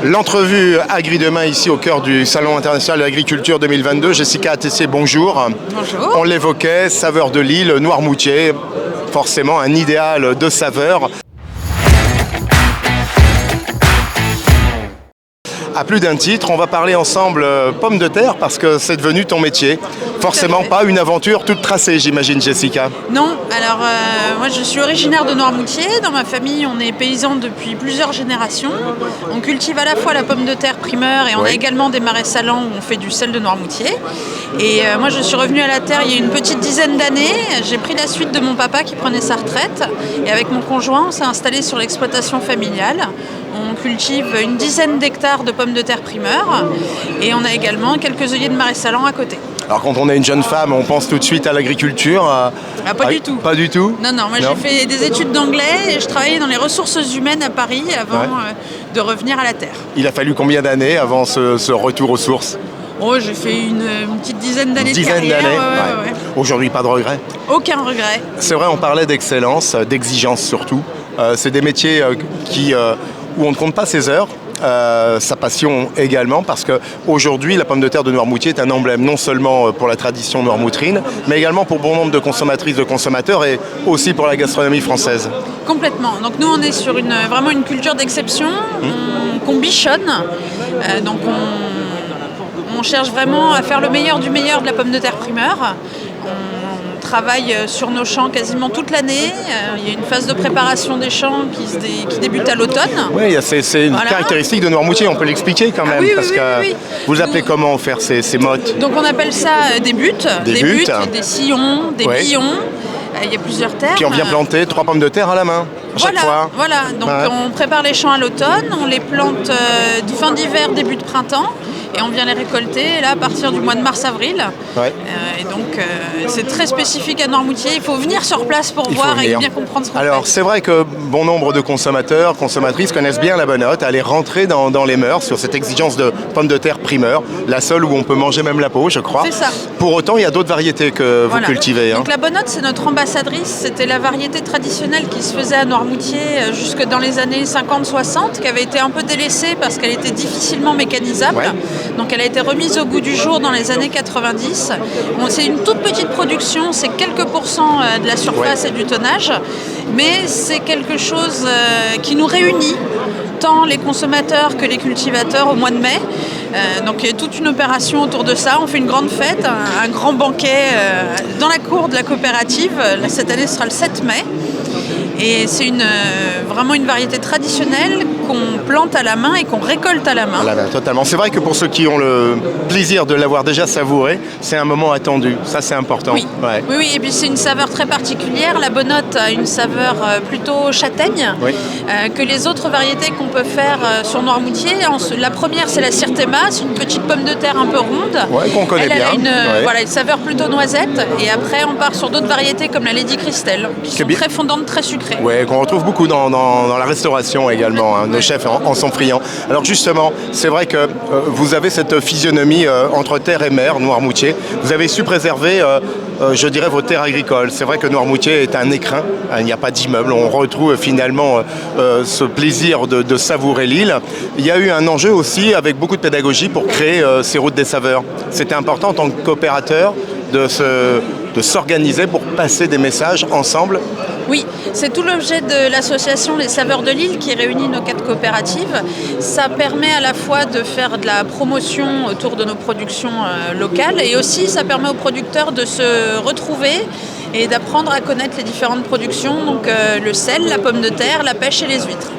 L'entrevue Agri Demain ici au cœur du Salon international de l'agriculture 2022. Jessica Attessier, bonjour. Bonjour. On l'évoquait, saveur de l'île, Noirmoutier, forcément un idéal de saveur. À plus d'un titre, on va parler ensemble pommes de terre parce que c'est devenu ton métier. Forcément pas une aventure toute tracée, j'imagine, Jessica. Non, alors moi je suis originaire de Noirmoutier. Dans ma famille, on est paysans depuis plusieurs générations. On cultive à la fois la pomme de terre primeur et on a également des marais salants où on fait du sel de Noirmoutier. Et moi je suis revenue à la terre il y a une petite dizaine d'années. J'ai pris la suite de mon papa qui prenait sa retraite. Et avec mon conjoint, on s'est installé sur l'exploitation familiale. On cultive une dizaine d'hectares de pommes de terre primeur et on a également quelques œillets de marais salants à côté. Alors quand on est une jeune femme, on pense tout de suite à l'agriculture. Pas du tout. Pas du tout. Non, moi j'ai fait des études d'anglais et je travaillais dans les ressources humaines à Paris avant de revenir à la terre. Il a fallu combien d'années avant ce retour aux sources ? Oh, j'ai fait une petite dizaine d'années de carrière. Ouais. Aujourd'hui, pas de regrets ? Aucun regret. C'est vrai, on parlait d'excellence, d'exigence surtout. C'est des métiers où on ne compte pas ses heures. Sa passion également, parce qu'aujourd'hui la pomme de terre de Noirmoutier est un emblème non seulement pour la tradition noirmoutrine, mais également pour bon nombre de consommatrices, de consommateurs et aussi pour la gastronomie française. Complètement. Donc nous on est sur vraiment une culture d'exception, qu'on bichonne, donc on cherche vraiment à faire le meilleur du meilleur de la pomme de terre primeur. On travaille sur nos champs quasiment toute l'année. Il y a une phase de préparation des champs qui débute à l'automne. Oui, c'est une caractéristique de Noirmoutier, on peut l'expliquer quand même. Oui. Vous appelez comment faire ces mottes ? Donc on appelle ça des buttes, des sillons, des billons. Il y a plusieurs termes. Puis on vient planter 3 pommes de terre à la main, chaque fois. Voilà, donc on prépare les champs à l'automne, on les plante fin d'hiver, début de printemps. Et on vient les récolter là à partir du mois de mars-avril. Et donc c'est très spécifique à Noirmoutier. Il faut venir sur place pour voir et bien comprendre ce qu'on fait. Alors c'est vrai que bon nombre de consommateurs, consommatrices connaissent bien la Bonnotte. Elle est rentrée dans les mœurs sur cette exigence de pommes de terre primeur, la seule où on peut manger même la peau, je crois. C'est ça. Pour autant, il y a d'autres variétés que vous cultivez. Donc la Bonnotte, c'est notre ambassadrice. C'était la variété traditionnelle qui se faisait à Noirmoutier jusque dans les années 50-60, qui avait été un peu délaissée parce qu'elle était difficilement mécanisable. Donc elle a été remise au goût du jour dans les années 90. C'est une toute petite production, c'est quelques pourcents de la surface et du tonnage, mais c'est quelque chose qui nous réunit, tant les consommateurs que les cultivateurs au mois de mai. Donc il y a toute une opération autour de ça. On fait une grande fête, un grand banquet dans la cour de la coopérative. Là, cette année, ce sera le 7 mai. Et c'est vraiment une variété traditionnelle qu'on plante à la main et qu'on récolte à la main. Totalement. C'est vrai que pour ceux qui ont le plaisir de l'avoir déjà savouré, c'est un moment attendu. Ça, c'est important. Oui, et puis c'est une saveur très particulière. La Bonnotte a une saveur plutôt châtaigne que les autres variétés qu'on peut faire sur Noirmoutier. La première, c'est la Sirtema. C'est une petite pomme de terre un peu ronde. Qu'on connaît bien. Elle a une saveur plutôt noisette. Et après, on part sur d'autres variétés comme la Lady Christelle, qui sont très fondantes, très sucrées. Oui, qu'on retrouve beaucoup dans la restauration également. Nos chefs en sont friands. Alors justement, c'est vrai que vous avez cette physionomie entre terre et mer, Noirmoutier. Vous avez su préserver, je dirais, vos terres agricoles. C'est vrai que Noirmoutier est un écrin, il n'y a pas d'immeuble. On retrouve finalement ce plaisir de savourer l'île. Il y a eu un enjeu aussi avec beaucoup de pédagogie pour créer ces routes des saveurs. C'était important en tant que coopérateur de s'organiser pour passer des messages ensemble. Oui, c'est tout l'objet de l'association Les Saveurs de l'Île qui réunit nos 4 coopératives. Ça permet à la fois de faire de la promotion autour de nos productions locales et aussi ça permet aux producteurs de se retrouver et d'apprendre à connaître les différentes productions, donc le sel, la pomme de terre, la pêche et les huîtres.